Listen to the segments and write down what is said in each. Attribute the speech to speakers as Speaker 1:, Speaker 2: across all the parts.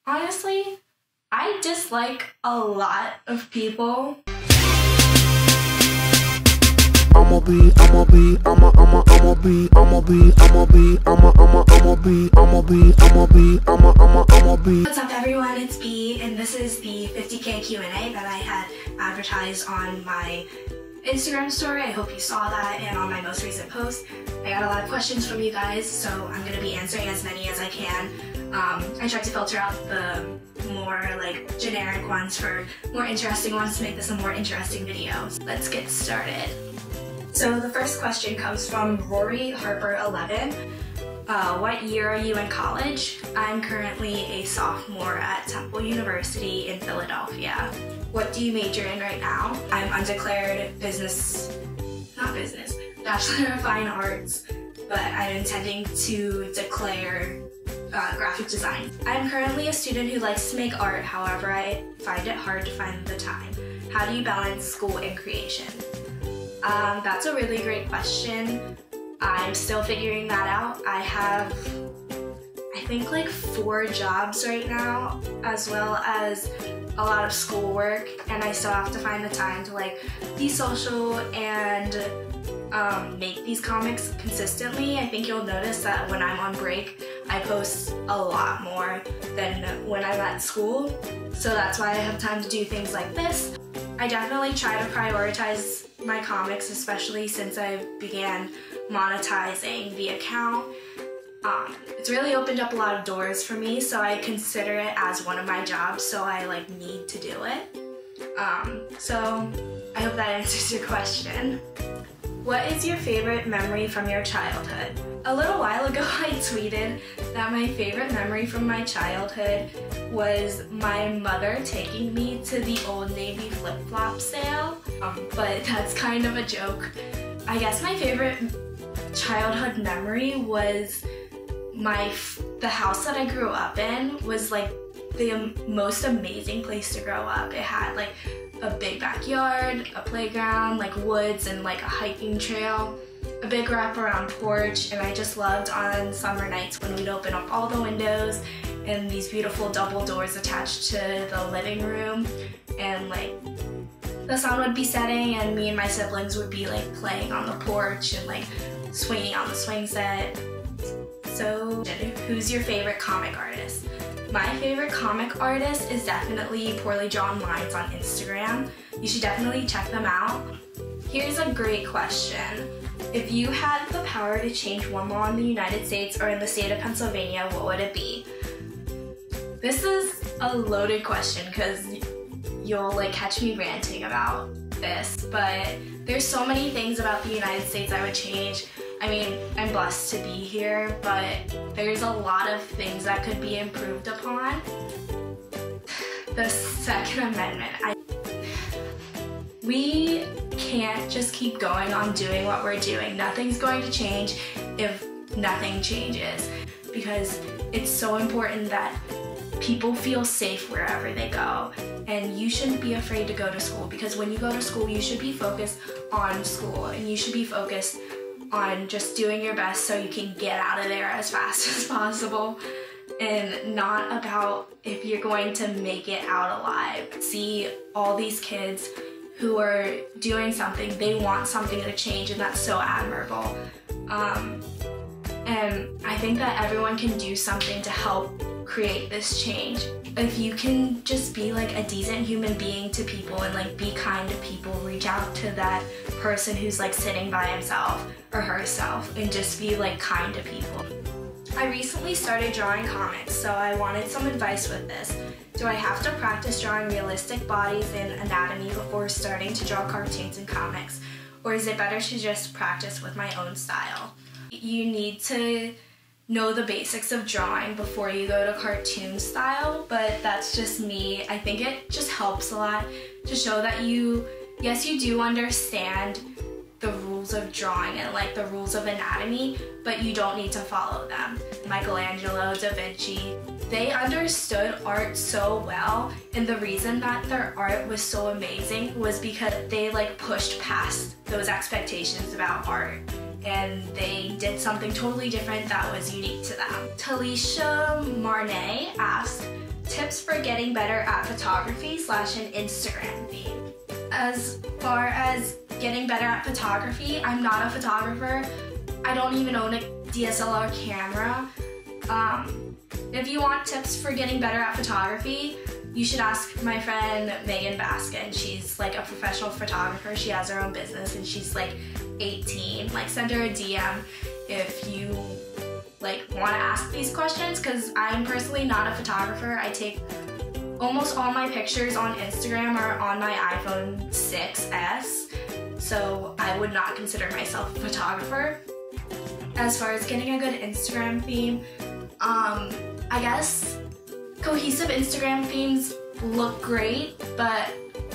Speaker 1: Honestly, I dislike a lot of people. What's up everyone, it's B, and this is the 50K Q&A that I had advertised on my Instagram story. I hope you saw that, and on my most recent post. I got a lot of questions from you guys, so I'm going to be answering as many as I can. I tried to filter out the more like generic ones for more interesting ones to make this a more interesting video. Let's get started. So the first question comes from Rory Harper 11. What year are you in college? I'm currently a sophomore at Temple University in Philadelphia. What do you major in right now? I'm undeclared Bachelor of Fine Arts, but I'm intending to declare graphic design. I'm currently a student who likes to make art, however I find it hard to find the time. How do you balance school and creation? That's a really great question. I'm still figuring that out. I have, I think, like 4 jobs right now, as well as a lot of schoolwork, and I still have to find the time to like be social and make these comics consistently. I think you'll notice that when I'm on break, I post a lot more than when I'm at school, so that's why I have time to do things like this. I definitely try to prioritize my comics, especially since I began monetizing the account. It's really opened up a lot of doors for me, so I consider it as one of my jobs, so I like need to do it. So I hope that answers your question. What is your favorite memory from your childhood? A little while ago I tweeted that my favorite memory from my childhood was my mother taking me to the Old Navy flip-flop sale, but that's kind of a joke. I guess my favorite childhood memory was the house that I grew up in was like the most amazing place to grow up. It had like a big backyard, a playground, like woods, and like a hiking trail, a big wraparound porch, and I just loved on summer nights when we'd open up all the windows and these beautiful double doors attached to the living room, and like the sun would be setting and me and my siblings would be like playing on the porch and like swinging on the swing set. So, who's your favorite comic artist? My favorite comic artist is definitely Poorly Drawn Lines on Instagram. You should definitely check them out. Here's a great question. If you had the power to change one law in the United States or in the state of Pennsylvania, what would it be? This is a loaded question because you'll like catch me ranting about this, but there's so many things about the United States I would change. I mean, I'm blessed to be here, but there's a lot of things that could be improved upon. The Second Amendment. We can't just keep going on doing what we're doing. Nothing's going to change if nothing changes, because it's so important that people feel safe wherever they go, and you shouldn't be afraid to go to school, because when you go to school you should be focused on school and you should be focused on just doing your best so you can get out of there as fast as possible, and not about if you're going to make it out alive. See all these kids who are doing something, they want something to change, and that's so admirable. And I think that everyone can do something to help create this change. If you can just be like a decent human being to people and like be kind to people, reach out to that person who's like sitting by himself or herself and just be like kind to people. I recently started drawing comics, so I wanted some advice with this. Do I have to practice drawing realistic bodies and anatomy before starting to draw cartoons and comics? Or is it better to just practice with my own style? You need to know the basics of drawing before you go to cartoon style, but that's just me. I think it just helps a lot to show that yes, you do understand the rules of drawing and like the rules of anatomy, but you don't need to follow them. Michelangelo, Da Vinci, they understood art so well, and the reason that their art was so amazing was because they like pushed past those expectations about art, and they did something totally different that was unique to them. Talisha Marnay asked, tips for getting better at photography / an Instagram theme. As far as getting better at photography, I'm not a photographer. I don't even own a DSLR camera. If you want tips for getting better at photography, you should ask my friend Megan Baskin. She's like a professional photographer. She has her own business and she's like 18. Like, send her a DM if you like want to ask these questions, because I'm personally not a photographer. I take almost all my pictures on Instagram or on my iPhone 6s, so I would not consider myself a photographer. As far as getting a good Instagram theme, I guess cohesive Instagram themes look great, but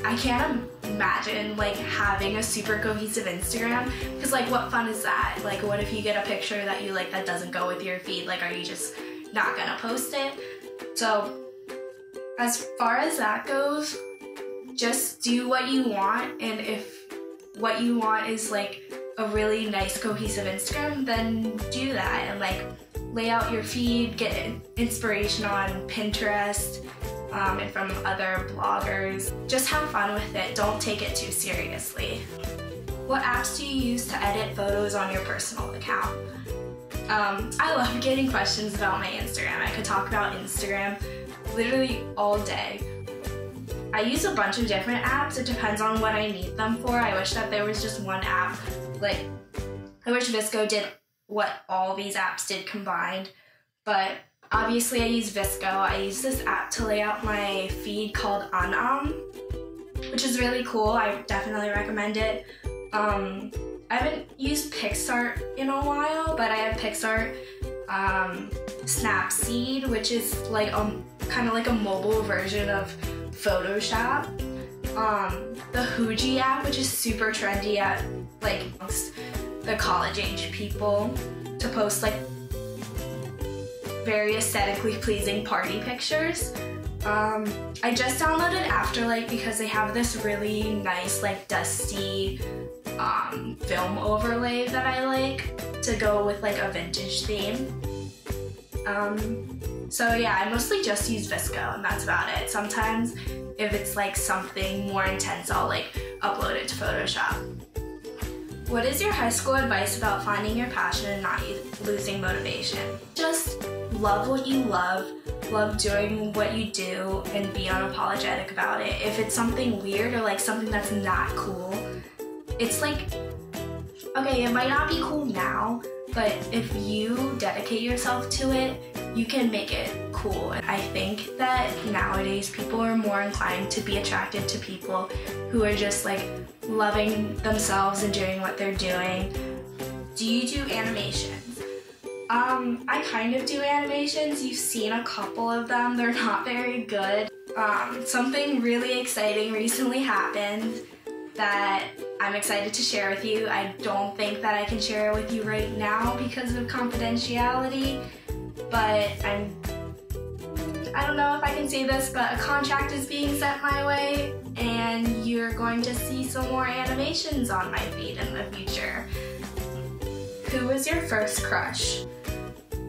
Speaker 1: I can't imagine like having a super cohesive Instagram, because like what fun is that? Like, what if you get a picture that you like that doesn't go with your feed? Like, are you just not gonna post it? So as far as that goes, just do what you want, and if what you want is like a really nice cohesive Instagram, then do that and like lay out your feed, get inspiration on Pinterest and from other bloggers. Just have fun with it, don't take it too seriously. What apps do you use to edit photos on your personal account? I love getting questions about my Instagram. I could talk about Instagram literally all day. I use a bunch of different apps. It depends on what I need them for. I wish that there was just one app. Like, I wish VSCO did what all these apps did combined, but obviously I use VSCO. I use this app to lay out my feed called which is really cool. I definitely recommend it. I haven't used PixArt in a while, but I have PixArt Snapseed, which is like kind of like a mobile version of Photoshop. The Huji app, which is super trendy at like amongst the college age people, to post like very aesthetically pleasing party pictures. I just downloaded Afterlight because they have this really nice like dusty film overlay that I like to go with like a vintage theme. So yeah, I mostly just use VSCO and that's about it. Sometimes if it's like something more intense, I'll like upload it to Photoshop. What is your high school advice about finding your passion and not losing motivation? Just love what you love doing what you do, and be unapologetic about it. If it's something weird or like something that's not cool, it's like, okay, it might not be cool now, but if you dedicate yourself to it, you can make it cool. I think that nowadays people are more inclined to be attracted to people who are just like loving themselves and doing what they're doing. Do you do animations? I kind of do animations. You've seen a couple of them. They're not very good. Something really exciting recently happened that I'm excited to share with you. I don't think that I can share it with you right now because of confidentiality, but I don't know if I can say this, but a contract is being sent my way, and you're going to see some more animations on my feed in the future. Who was your first crush?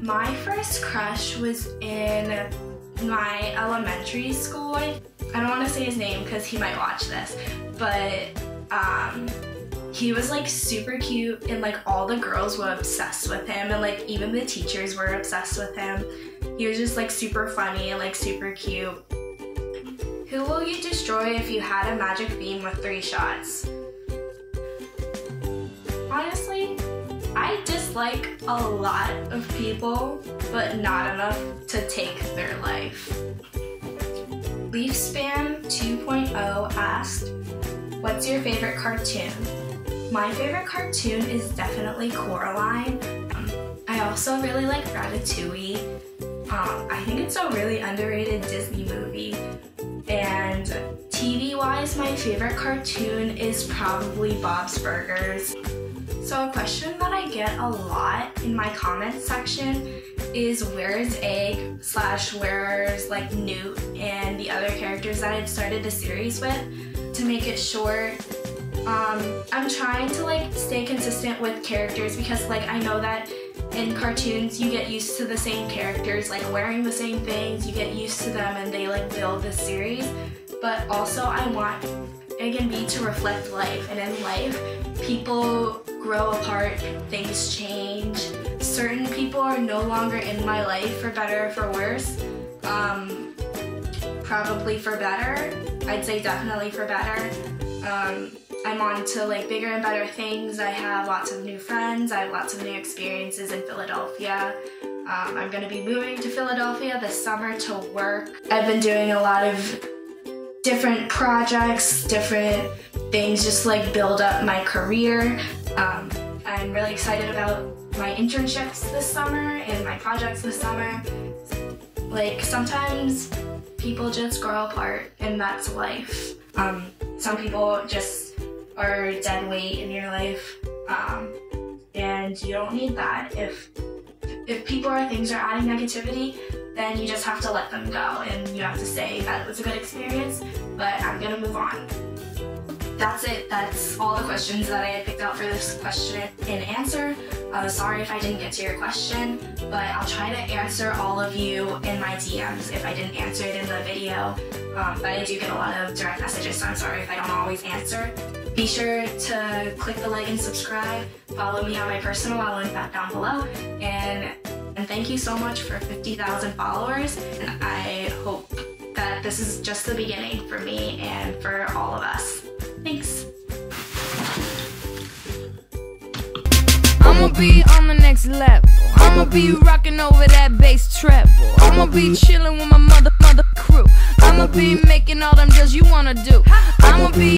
Speaker 1: My first crush was in my elementary school. I don't want to say his name because he might watch this, but he was like super cute, and like all the girls were obsessed with him, and like even the teachers were obsessed with him. He was just like super funny and like super cute. Who will you destroy if you had a magic beam with 3 shots? Honestly, I dislike a lot of people, but not enough to take their life. Leafspam 2.0 asked, what's your favorite cartoon? My favorite cartoon is definitely Coraline. I also really like Ratatouille. I think it's a really underrated Disney movie. And TV-wise, my favorite cartoon is probably Bob's Burgers. So a question that I get a lot in my comments section is where's Egg / where's like Newt and the other characters that I'd started the series with. To make it short, I'm trying to like stay consistent with characters because like I know that in cartoons you get used to the same characters, like wearing the same things, you get used to them and they like build this series. But also I want A&B to reflect life, and in life people grow apart, things change. Certain people are no longer in my life, for better or for worse. Probably for better. I'd say definitely for better. I'm on to like bigger and better things. I have lots of new friends. I have lots of new experiences in Philadelphia. I'm gonna be moving to Philadelphia this summer to work. I've been doing a lot of different projects, different things, just like build up my career. I'm really excited about my internships this summer and my projects this summer. Like, sometimes people just grow apart and that's life. Some people just are dead weight in your life, and you don't need that. If people or things are adding negativity, then you just have to let them go and you have to say that it was a good experience, but I'm gonna move on. That's it. That's all the questions that I had picked out for this question and answer. Sorry if I didn't get to your question, but I'll try to answer all of you in my DMs if I didn't answer it in the video. But I do get a lot of direct messages, so I'm sorry if I don't always answer. Be sure to click the like and subscribe. Follow me on my personal, I'll link that down below. And thank you so much for 50,000 followers. And I hope that this is just the beginning for me and for all of us. Thanks.
Speaker 2: I'ma be on the next level. I'ma be rocking over that bass treble. I'ma be chillin' with my mother crew. I'ma be making all them deals you wanna do. I'ma be